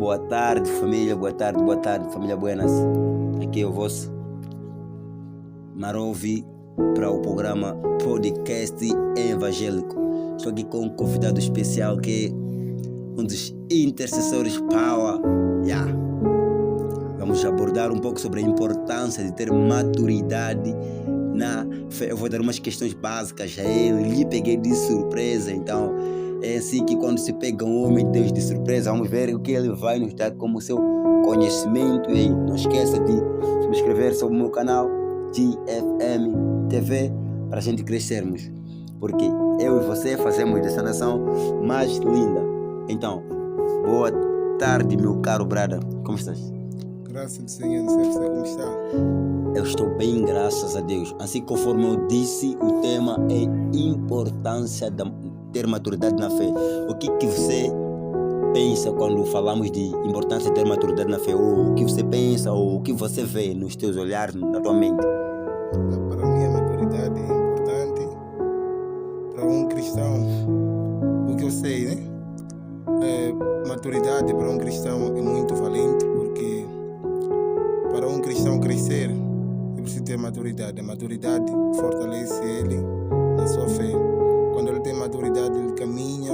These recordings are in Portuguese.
Boa tarde, família, boa tarde, família Buenas. Aqui é o vosso Marovi para o programa Podcast Evangélico. Estou aqui com um convidado especial que é um dos intercessores Power. Vamos abordar um pouco sobre a importância de ter maturidade na fé. Eu vou dar umas questões básicas a ele, lhe peguei de surpresa, então é assim que quando se pega um homem de Deus de surpresa, vamos ver o que ele vai nos dar como seu conhecimento. E aí, não esqueça de subscrever sobre o meu canal GFM TV para a gente crescermos, porque eu e você fazemos dessa nação mais linda. Então, boa tarde, meu caro brother, como estás? Graças ao Senhor, não sei você como está. Eu estou bem, graças a Deus. Assim, conforme eu disse, o tema é importância de ter maturidade na fé. O que você pensa quando falamos de importância de ter maturidade na fé? Ou o que você pensa, ou o que você vê nos teus olhares, na tua mente? Para mim a maturidade é importante para um cristão. O que eu sei, né? Maturidade para um cristão é muito valente, porque para um cristão crescer, ele precisa ter maturidade. A maturidade fortalece ele na sua fé. Quando ele tem maturidade, ele caminha,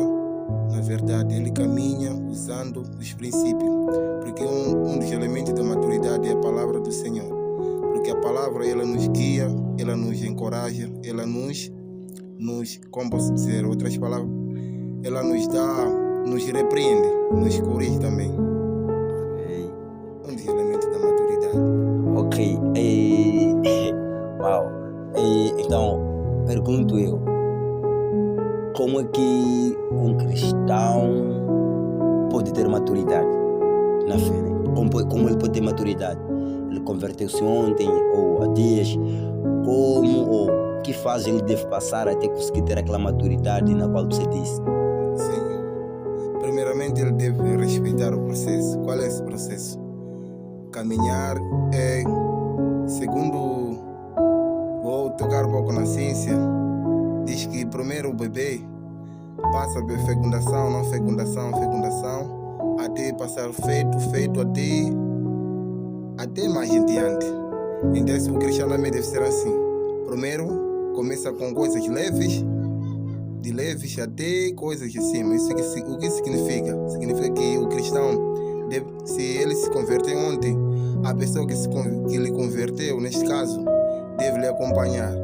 na verdade, ele caminha usando os princípios. Porque um dos elementos da maturidade é a palavra do Senhor. Porque a palavra, ela nos guia, ela nos encoraja, ela nos como posso dizer, outras palavras, ela nos repreende, nos corrige também. Um dos elementos da maturidade. Ok. Uau. Então, pergunto eu, como é que um cristão pode ter maturidade na fé, né? Como ele pode ter maturidade? Ele converteu-se ontem ou há dias? Como ou que fase ele deve passar até conseguir ter aquela maturidade na qual você disse? Sim. Primeiramente, ele deve respeitar o processo. Qual é esse processo? Caminhar é, segundo, vou tocar um pouco na ciência, diz que primeiro o bebê passa por fecundação, até passar feito, até mais em diante. Então o cristão também deve ser assim. Primeiro começa com coisas leves, de leves até coisas de cima. O que significa? Significa que o cristão, se ele se converteu ontem, a pessoa que lhe converteu, neste caso, deve lhe acompanhar,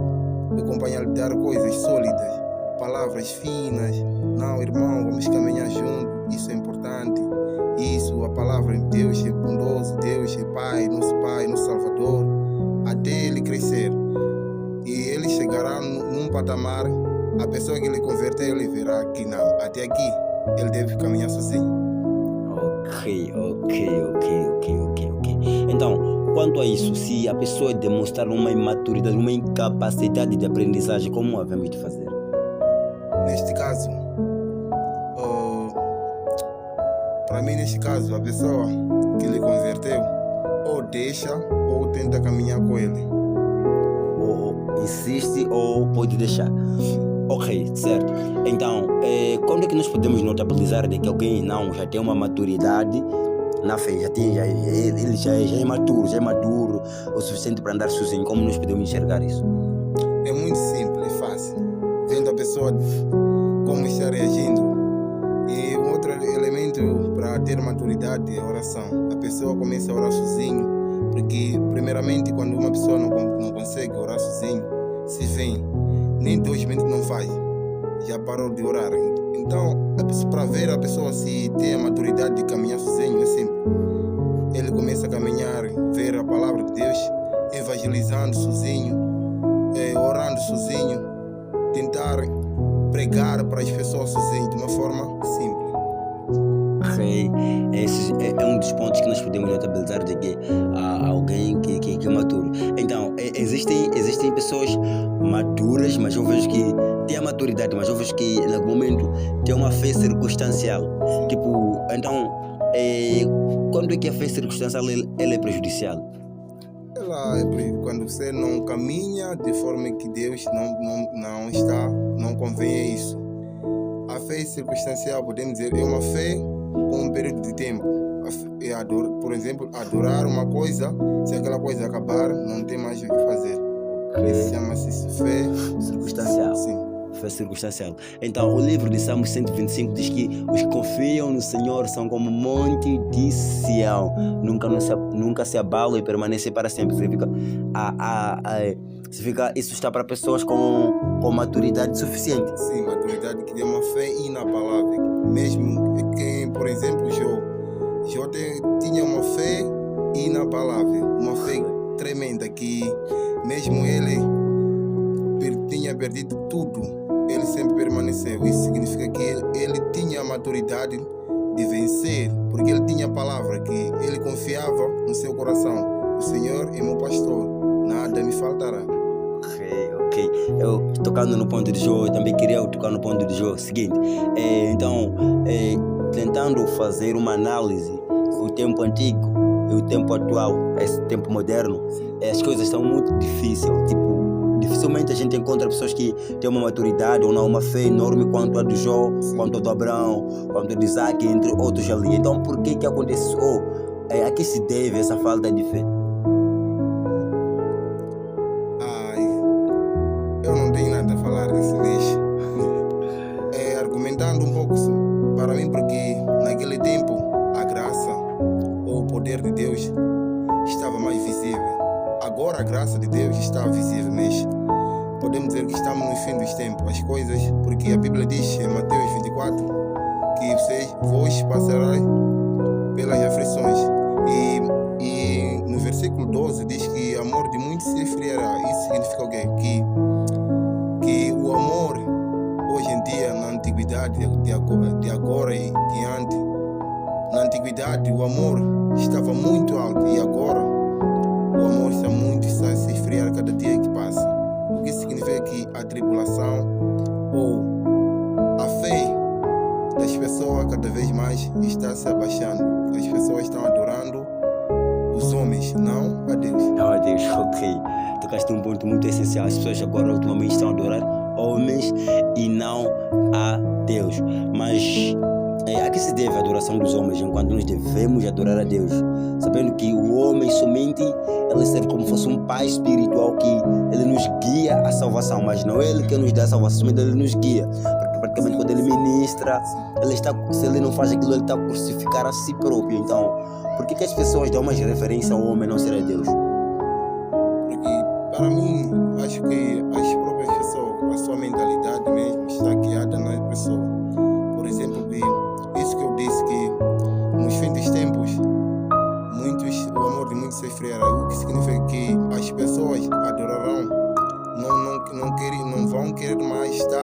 lhe dar coisas sólidas, palavras finas. Não, irmão, vamos caminhar junto, isso é importante. Isso, a palavra de Deus é bondoso, Deus é Pai, nosso Salvador, até ele crescer. E ele chegará num patamar, a pessoa que lhe converteu, ele verá que não, até aqui ele deve caminhar sozinho. Ok. Então, quanto a isso, se a pessoa demonstrar uma imaturidade, uma incapacidade de aprendizagem, como havemos de fazer? Neste caso, para mim, a pessoa que lhe converteu, ou deixa ou tenta caminhar com ele. Ou insiste ou pode deixar. Ok, certo. Então, quando é que nós podemos notabilizar de que alguém já tem uma maturidade na fé, ele já é maduro o suficiente para andar sozinho? Como nós podemos enxergar isso? É muito simples, é fácil. Vendo a pessoa como está reagindo. E um outro elemento para ter maturidade é a oração. A pessoa começa a orar sozinho, porque primeiramente quando uma pessoa não consegue orar sozinho, se vem, nem 2 minutos não faz, já parou de orar. Então, para ver a pessoa se tem a maturidade de caminhar sozinho, é simples. Ele começa a caminhar, ver a palavra de Deus, evangelizando sozinho, orando sozinho, tentar pregar para as pessoas sozinho, de uma forma simples. Esse é um dos pontos que nós podemos notabilizar de que há alguém que é maduro. Então, existem pessoas maduras, mas eu vejo que tem a maturidade, mas eu vejo que em algum momento tem uma fé circunstancial. Tipo, então, quando é que a fé circunstancial ela é prejudicial? Ela é quando você não caminha de forma que Deus não convém isso. A fé circunstancial, podemos dizer, é uma fé com um período de tempo. por exemplo, adorar uma coisa, se aquela coisa acabar, não tem mais o que fazer. Isso chama-se fé circunstancial. Sim. Fé circunstancial. Então, o livro de Salmos 125 diz que os que confiam no Senhor são como monte de Sião, nunca se abalam e permanecem para sempre. Significa isso está para pessoas com maturidade suficiente. Sim, maturidade que tem uma fé inabalável. Mesmo que, por exemplo, Jó tinha uma fé inabalável, uma fé tremenda, que mesmo ele tinha perdido tudo, ele sempre permaneceu. Isso significa que ele tinha a maturidade de vencer, porque ele tinha a palavra, que ele confiava no seu coração. O Senhor é meu pastor, nada me faltará. Ok. Eu tocando no ponto de Jó, eu também queria tocar no ponto de Jó. Seguinte, tentando fazer uma análise, o tempo antigo e o tempo atual, esse tempo moderno, as coisas são muito difíceis. Dificilmente a gente encontra pessoas que têm uma maturidade ou não uma fé enorme quanto a do Jó, quanto a do Abraão, quanto a de Isaac, entre outros ali. Então, por que acontece? A que se deve essa falta de fé? Eu não tenho nada a falar desse mês. Argumentando um pouco para mim, porque naquele tempo a graça ou o poder de Deus estava mais visível. Agora a graça de Deus está visível, mas podemos dizer que estamos no fim dos tempos. As coisas, porque a Bíblia diz em Mateus 24 que vós passarás pelas aflições. E no versículo 12 diz que o amor de muitos se esfriará. Isso significa o quê? Que o amor hoje em dia, na antiguidade, de agora e diante, na antiguidade o amor estava muito alto, e agora o amor está a se esfriar cada dia que passa. O que significa que a tribulação ou a fé das pessoas cada vez mais está se abaixando. As pessoas estão adorando os homens, não a Deus. Não a Deus, ok. Tocaste um ponto muito essencial. As pessoas agora ultimamente estão a adorar homens e não a Deus. Mas a que se deve a adoração dos homens, enquanto nós devemos adorar a Deus, sabendo que o homem somente ele serve como fosse um pai espiritual, que ele nos guia à salvação, mas não é ele que nos dá a salvação, somente ele nos guia, porque praticamente quando ele ministra, se ele não faz aquilo, ele está a crucificar a si próprio. Então, por que as pessoas dão mais referência ao homem, não ser a Deus? Porque para mim, acho que as próprias pessoas, a sua mentalidade mesmo está guiada na pessoa. Por exemplo, isso que eu disse, que nos fins dos tempos o amor de muitos se esfriará. O que significa que as pessoas adorarão, não vão querer mais